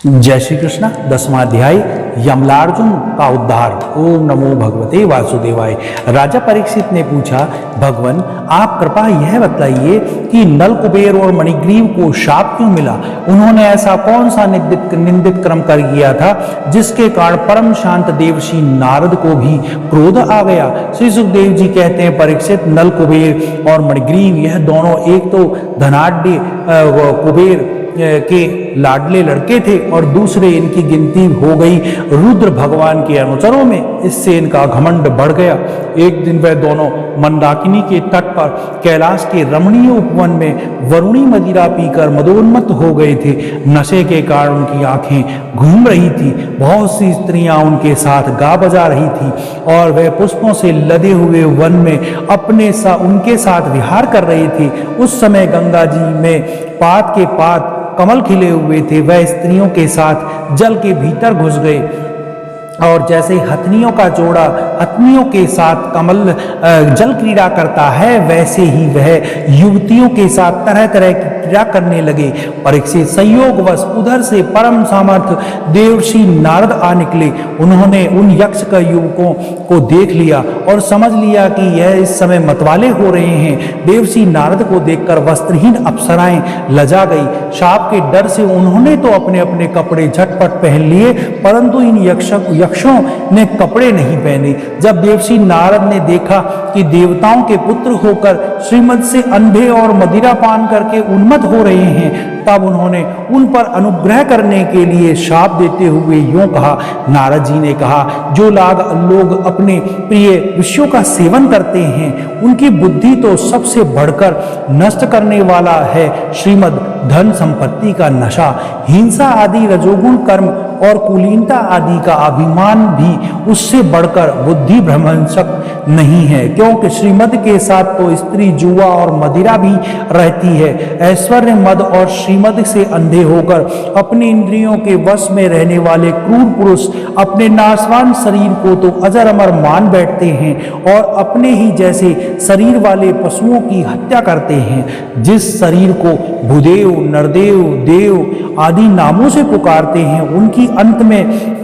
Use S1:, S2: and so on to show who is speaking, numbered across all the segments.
S1: जय श्री कृष्ण। 10वां अध्याय यमलार्जुन का उद्धार। ओम नमो भगवते वासुदेवाय। राजा परीक्षित ने पूछा, भगवान आप कृपा यह बताइए कि नल कुबेर और मणिग्रीव को शाप क्यों मिला? उन्होंने ऐसा कौन सा निंदित कर्म कर किया था जिसके कारण परम शांत देवर्षि नारद को भी क्रोध आ गया? श्री सुखदेव जी कहते हैं, परीक्षित नल कुबेर और मणिग्रीव यह दोनों एक तो धनाढ़ कुबेर के लाडले लड़के थे और दूसरे इनकी गिनती हो गई रुद्र भगवान के अनुचरों में। इससे इनका घमंड बढ़ गया। एक दिन वह दोनों मंदाकिनी के तट पर कैलाश के रमणीय उपवन में वरुणी मदिरा पीकर मदोन्मत्त हो गए थे। नशे के कारण उनकी आंखें घूम रही थी। बहुत सी स्त्रियां उनके साथ गा बजा रही थी और वह पुष्पों से लदे हुए वन में उनके साथ विहार कर रहे थे। उस समय गंगा जी में पात के पात कमल खिले हुए थे। वह स्त्रियों के साथ जल के भीतर घुस गए और जैसे हथनियों का जोड़ा हथनियों के साथ कमल जल क्रीड़ा करता है, वैसे ही वह युवतियों के साथ तरह तरह की क्रीड़ा करने लगे। परीक्षित संयोगवश उधर से परम सामर्थ देवर्षि नारद आ निकले। उन्होंने उन यक्ष का युवकों को देख लिया और समझ लिया कि यह इस समय मतवाले हो रहे हैं। देवर्षि नारद को देखकर वस्त्रहीन अप्सराएं लजा गई। शाप के डर से उन्होंने तो अपने अपने कपड़े झटपट पहन लिए, परंतु इन यक्षों ने कपड़े नहीं पहने। जब देवर्षि नारद ने देखा कि देवताओं के पुत्र होकर श्रीमद से अंधे और मदिरा पान करके उन्मत्त हो रहे हैं, तब उन्होंने उन पर अनुग्रह करने के लिए शाप देते हुए यूं कहा। नारद जी ने कहा, जो लोग अपने प्रिय विषयों का सेवन करते हैं उनकी बुद्धि तो सबसे बढ़कर नष्ट करने वाला है श्रीमद धन संपत्ति का नशा। हिंसा आदि रजोगुण कर्म और कुलीनता आदि का अभिमान भी उससे बढ़कर बुद्धि भ्रंशक नहीं है, क्योंकि श्रीमद के साथ तो स्त्री जुआ और मदिरा भी रहती है। ऐश्वर्य मद और श्रीमद से अंधे होकर अपनी इंद्रियों के वश में रहने वाले क्रूर पुरुष अपने नाशवान शरीर को तो अजर अमर मान बैठते हैं और अपने ही जैसे शरीर वाले पशुओं की हत्या करते हैं। जिस शरीर को भूदेव, नरदेव, देव आदि नामों से पुकारते हैं, उनकी अंत में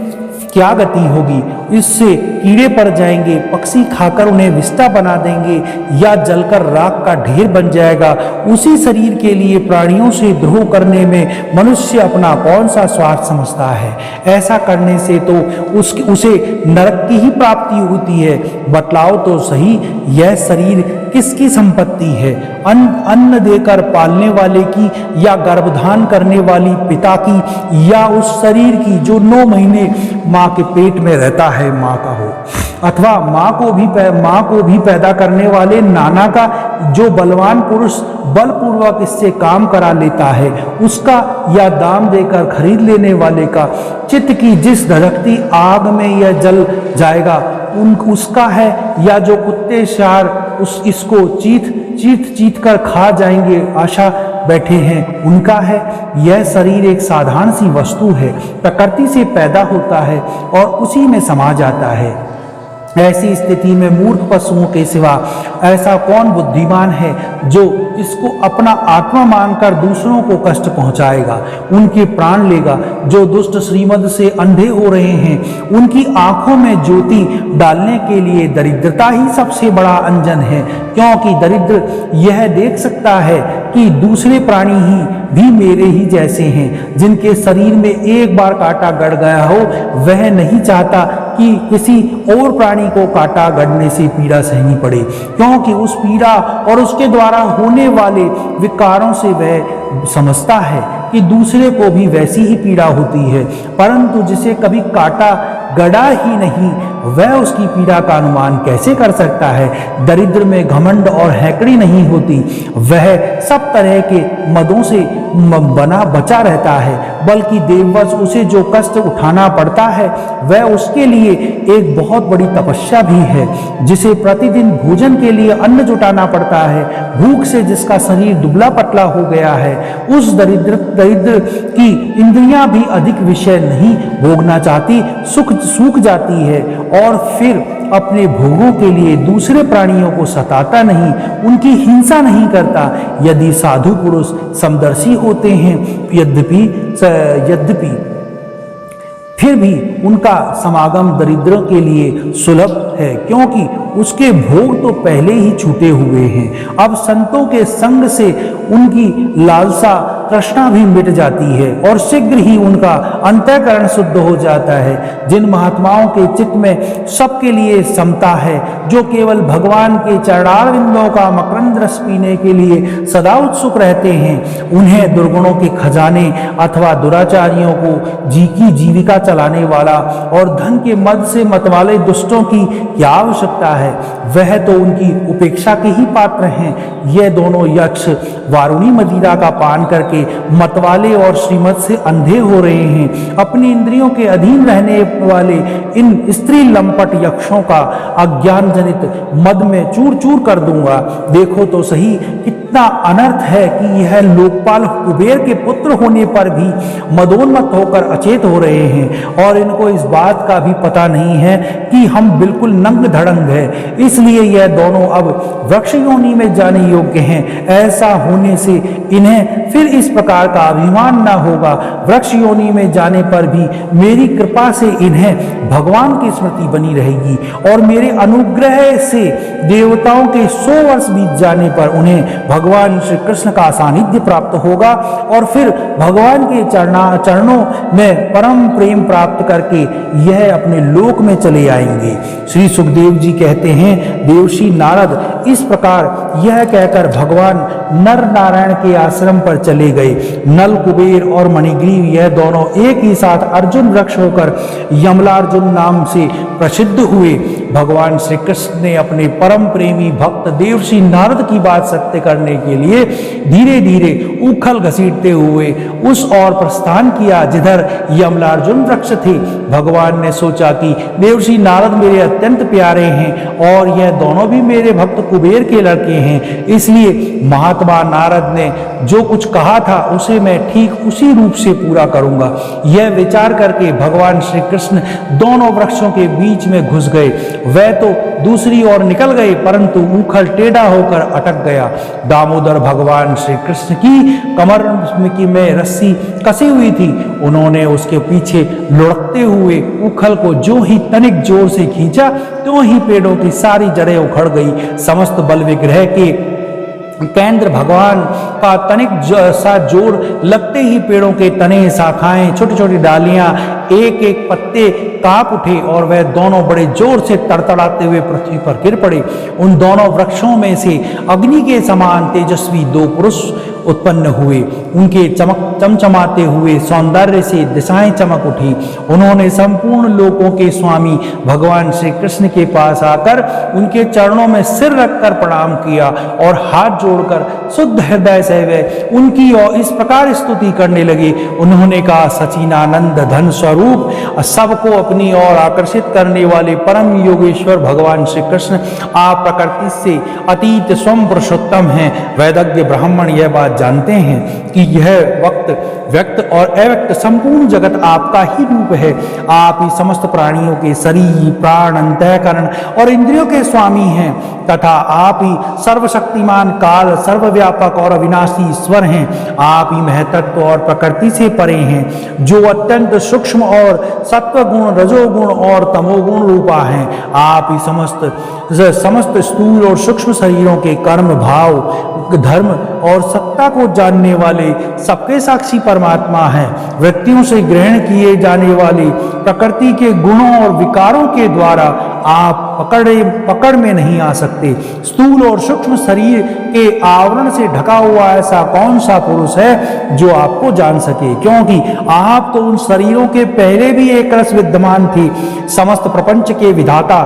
S1: क्या गति होगी? इससे कीड़े पड़ जाएंगे, पक्षी खाकर उन्हें विष्ठा बना देंगे या जलकर राख का ढेर बन जाएगा। उसी शरीर के लिए प्राणियों से द्रोह करने में मनुष्य अपना कौन सा स्वार्थ समझता है? ऐसा करने से तो उसे नरक की ही प्राप्ति होती है। बतलाओ तो सही, यह शरीर किसकी संपत्ति है? अन्न देकर पालने वाले की या गर्भधान करने वाली पिता की या उस शरीर की जो 9 महीने माँ के पेट में रहता है, माँ का हो, अथवा माँ को भी पैदा करने वाले नाना का, जो बलवान पुरुष बलपूर्वक इससे काम करा लेता है उसका, या दाम देकर खरीद लेने वाले का। चित्त की जिस धड़कती आग में यह जल जाएगा उसका है, या जो कुत्ते शार इसको चीत कर खा जाएंगे आशा बैठे हैं उनका है। यह शरीर एक साधारण सी वस्तु है, प्रकृति से पैदा होता है और उसी में समा जाता है। ऐसी स्थिति में मूर्ख पशुओं के सिवा ऐसा कौन बुद्धिमान है जो इसको अपना आत्मा मानकर दूसरों को कष्ट पहुंचाएगा, उनके प्राण लेगा? जो दुष्ट श्रीमद से अंधे हो रहे हैं, उनकी आंखों में ज्योति डालने के लिए दरिद्रता ही सबसे बड़ा अंजन है, क्योंकि दरिद्र यह देख सकता है कि दूसरे प्राणी ही भी मेरे ही जैसे हैं। जिनके शरीर में एक बार कांटा गड़ गया हो, वह नहीं चाहता कि किसी और प्राणी को कांटा गड़ने से पीड़ा सहनी पड़े, क्योंकि उस पीड़ा और उसके द्वारा होने वाले विकारों से वह समझता है कि दूसरे को भी वैसी ही पीड़ा होती है। परंतु जिसे कभी कांटा गड़ा ही नहीं, वह उसकी पीड़ा का अनुमान कैसे कर सकता है? दरिद्र में घमंड और हैकड़ी नहीं होती, वह सब तरह के मदों से बचा रहता है, बल्कि देववश उसे जो कष्ट उठाना पड़ता है वह उसके लिए एक बहुत बड़ी तपस्या भी है। जिसे प्रतिदिन भोजन के लिए अन्न जुटाना पड़ता है, भूख से जिसका शरीर दुबला पतला हो गया है, उस दरिद्र की इंद्रियां भी अधिक विषय नहीं भोगना चाहती, सूख जाती है और फिर अपने भोगों के लिए दूसरे प्राणियों को सताता नहीं, उनकी हिंसा नहीं करता। यदि साधु पुरुष समदर्शी होते हैं, यद्यपि फिर भी उनका समागम दरिद्रों के लिए सुलभ है, क्योंकि उसके भोग तो पहले ही छूटे हुए हैं। अब संतों के संग से उनकी लालसा तृष्णा भी मिट जाती है और शीघ्र ही उनका अंतःकरण शुद्ध हो जाता है। जिन महात्माओं के चित्त में सबके लिए समता है, जो केवल भगवान के चरणारविंदों का मकरंद रस पीने के लिए सदा उत्सुक रहते हैं, उन्हें दुर्गुणों के खजाने अथवा दुराचारियों को की जीविका चलाने वाला और धन के मद से मतवाले दुष्टों की क्या आवश्यकता है। वह तो उनकी उपेक्षा के ही पात्र हैं। यह दोनों यक्ष वारुणी मदिरा का पान करके मतवाले और श्रीमत से अंधे हो रहे हैं। अपनी इंद्रियों के अधीन रहने वाले इन स्त्री लंपट यक्षों का अज्ञान जनित मद में चूर चूर कर दूंगा। देखो तो सही कितना अनर्थ है कि यह लोकपाल कुबेर के पुत्र होने पर भी मदोन्मत्त होकर अचेत हो रहे हैं और इनको इस बात का भी पता नहीं है कि हम बिल्कुल नंग धड़ंग है, इसलिए यह दोनों अब वृक्ष योनि में जाने योग्य हैं। ऐसा होने से इन्हें फिर इस प्रकार का अभिमान न होगा। वृक्ष योनि में जाने पर भी मेरी कृपा से इन्हें भगवान की स्मृति बनी रहेगी और मेरे अनुग्रह से देवताओं के 100 वर्ष बीत जाने पर उन्हें भगवान श्री कृष्ण का सानिध्य प्राप्त होगा और फिर भगवान के चरणों में परम प्रेम प्राप्त करके यह अपने लोक में चले आएंगे। श्री सुखदेव जी कहते हैं, देवर्षि नारद इस प्रकार यह कहकर भगवान नर नारायण के आश्रम पर चले गए। नल कुबेर और मणिग्रीव यह दोनों एक ही साथ अर्जुन वृक्ष होकर यमलार्जुन नाम से प्रसिद्ध हुए। भगवान श्री कृष्ण ने अपने परम प्रेमी भक्त देवर्षि नारद की बात सत्य करने के लिए धीरे धीरे उखल घसीटते हुए उस ओर प्रस्थान किया जिधर यमलार्जुन वृक्ष थे। भगवान ने सोचा कि देवर्षि नारद मेरे अत्यंत प्यारे हैं और यह दोनों भी मेरे भक्त कुबेर के लड़के हैं, इसलिए महात्मा नारद ने जो कुछ कहा था उसे मैं ठीक उसी रूप से पूरा करूंगा। यह विचार करके भगवान श्री कृष्ण दोनों वृक्षों के बीच में घुस गए। वह तो दूसरी ओर निकल गए, परंतु उखल टेढ़ा होकर अटक गया। दामोदर भगवान श्री कृष्ण की कमर में रस्सी कसी हुई थी। उन्होंने उसके पीछे लुढ़कते हुए उखल को जो ही तनिक जोर से खींचा, तो ही पेड़ों की सारी जड़ें उखड़ गई। समस्त बल विग्रह के केंद्र भगवान का तनिक सा जोर लगते ही पेड़ों के तने, शाखाएं, छोटी छोटी डालियां, एक एक पत्ते कांप उठे और वह दोनों बड़े जोर से तड़तड़ाते हुए पृथ्वी पर गिर पड़े। उन दोनों वृक्षों में से अग्नि के समान तेजस्वी 2 पुरुष उत्पन्न हुए। उनके चमचमाते हुए सौंदर्य से दिशाएं चमक उठी। उन्होंने संपूर्ण लोकों के स्वामी भगवान श्री कृष्ण के पास आकर उनके चरणों में सिर रखकर प्रणाम किया और हाथ जोड़कर शुद्ध हृदय से वे उनकी और इस प्रकार स्तुति करने लगे। उन्होंने कहा, सचिनानंद धन स्वरूप सबको अपनी ओर आकर्षित करने वाले परम योगेश्वर भगवान श्री कृष्ण आप प्रकृति से अतीत स्वयं पुरुषोत्तम हैं। वैदज्ञ ब्राह्मण यह बात जानते हैं कि यह वक्त व्यक्त और अव्यक्त संपूर्ण जगत आपका ही रूप है। आप ही समस्त प्राणियों के शरीर, प्राण, अंतःकरण और इंद्रियों के स्वामी हैं तथा आप ही सर्वशक्तिमान, काल, सर्वव्यापक और अविनाशी ईश्वर हैं। आप ही महतत्व और प्रकृति से परे हैं, जो अत्यंत सूक्ष्म और सत्वगुण, रजोगुण और तमोगुण रूपा हैं। आप ही समस्त स्थूल और सूक्ष्म शरीरों के कर्म, भाव, धर्म और सत्ता को जानने वाले सबके साक्षी परमात्मा हैं। व्यक्तियों से ग्रहण किए जाने वाले प्रकृति के गुणों और विकारों के द्वारा आप पकड़ में नहीं आ सकते। स्थूल और सूक्ष्म शरीर के आवरण से ढका हुआ ऐसा कौन सा पुरुष है जो आपको जान सके, क्योंकि आप तो उन शरीरों के पहले भी एक रस विद्यमान थे। समस्त प्रपंच के विधाता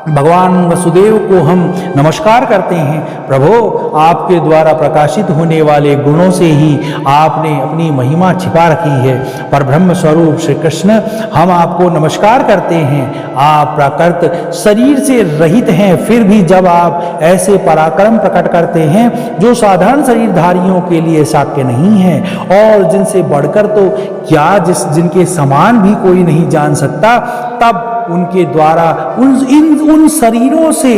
S1: भगवान वसुदेव को हम नमस्कार करते हैं। प्रभो, आपके द्वारा प्रकाशित होने वाले गुणों से ही आपने अपनी महिमा छिपा रखी है। पर ब्रह्म स्वरूप श्री कृष्ण, हम आपको नमस्कार करते हैं। आप प्राकृत शरीर से रहित हैं, फिर भी जब आप ऐसे पराक्रम प्रकट करते हैं जो साधारण शरीरधारियों के लिए शक्य नहीं है और जिनसे बढ़कर तो क्या जिनके समान भी कोई नहीं जान सकता, तब उनके द्वारा उन शरीरों से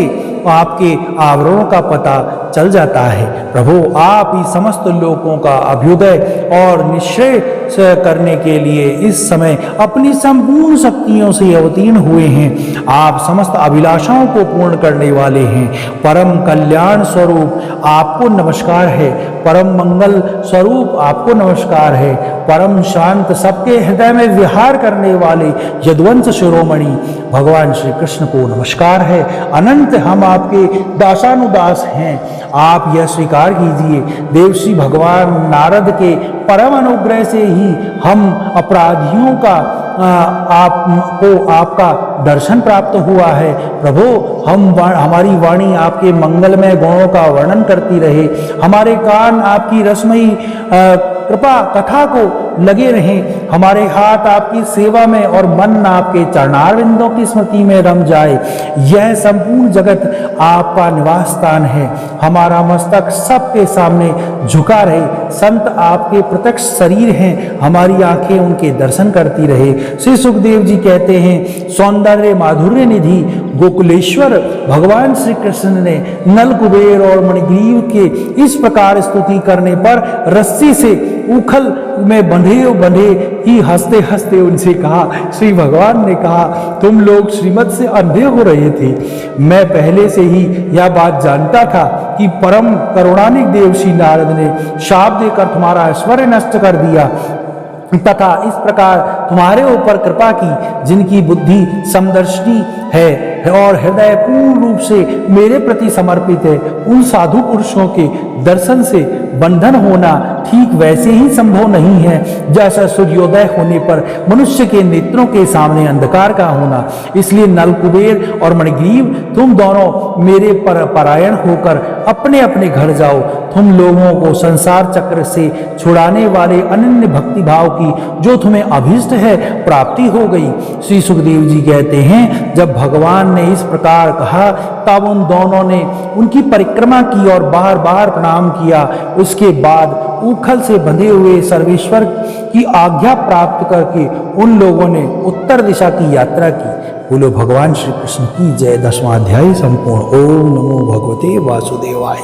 S1: आपके आवरणों का पता चल जाता है। प्रभु आप ही समस्त लोगों का अभ्युदय और निश्चय करने के लिए इस समय अपनी संपूर्ण शक्तियों से अवतीर्ण हुए हैं। आप समस्त अभिलाषाओं को पूर्ण करने वाले हैं। परम कल्याण स्वरूप आपको नमस्कार है। परम मंगल स्वरूप आपको नमस्कार है। परम शांत सबके हृदय में विहार करने वाले यदुवंश शिरोमणि भगवान श्री कृष्ण को नमस्कार है। अनंत हम आपके दासानुदास हैं। आप यह स्वीकार कीजिए, देवर्षि भगवान नारद के परम अनुग्रह से ही हम अपराधियों का आपको आपका दर्शन प्राप्त हुआ है। प्रभु हमारी वाणी आपके मंगलमय गुणों का वर्णन करती रहे, हमारे कान आपकी रसमयी कृपा कथा को लगे रहें, हमारे हाथ आपकी सेवा में और मन आपके चरणारविंदों की स्मृति में रम जाए। यह संपूर्ण जगत आपका निवास स्थान है। हमारा मस्तक सबके सामने झुका रहे। संत आपके प्रत्यक्ष शरीर हैं, हमारी आंखें उनके दर्शन करती रहे। श्री सुखदेव जी कहते हैं, सौंदर्य माधुर्य निधि गोकुलेश्वर भगवान श्री कृष्ण ने नल कुबेर और मणिग्रीव के इस प्रकार स्तुति करने पर रस्सी से उखल में बंधे ही हंसते हंसते उनसे कहा, श्री भगवान ने कहा, तुम लोग श्रीमत से अंधे हो रहे थे। मैं पहले से ही यह बात जानता था कि परम करुणानिक देवर्षि नारद ने शाप देकर तुम्हारा ऐश्वर्य नष्ट कर दिया तथा इस प्रकार तुम्हारे ऊपर कृपा की। जिनकी बुद्धि समदर्शिनी है और हृदय पूर्ण रूप से मेरे प्रति समर्पित है, उन साधु पुरुषों के दर्शन से बंधन होना ठीक वैसे ही संभव नहीं है जैसा सूर्योदय होने पर मनुष्य के नेत्रों के सामने अंधकार का होना। इसलिए नल कुबेर और मणिग्रीव तुम दोनों मेरे परायण होकर अपने अपने घर जाओ। तुम लोगों को संसार चक्र से छुड़ाने वाले अनन्य भक्ति भाव की जो तुम्हें अभीष्ट है प्राप्ति हो गई। श्री सुखदेव जी कहते हैं, जब भगवान ने इस प्रकार कहा तब उन दोनों ने उनकी परिक्रमा की और बार बार प्रणाम किया। उसके बाद उखल से बंधे हुए सर्वेश्वर की आज्ञा प्राप्त करके उन लोगों ने उत्तर दिशा की यात्रा की। बोलो भगवान श्री कृष्ण की जय। 10वां अध्याय संपूर्ण। ओम नमो भगवते वासुदेवाय।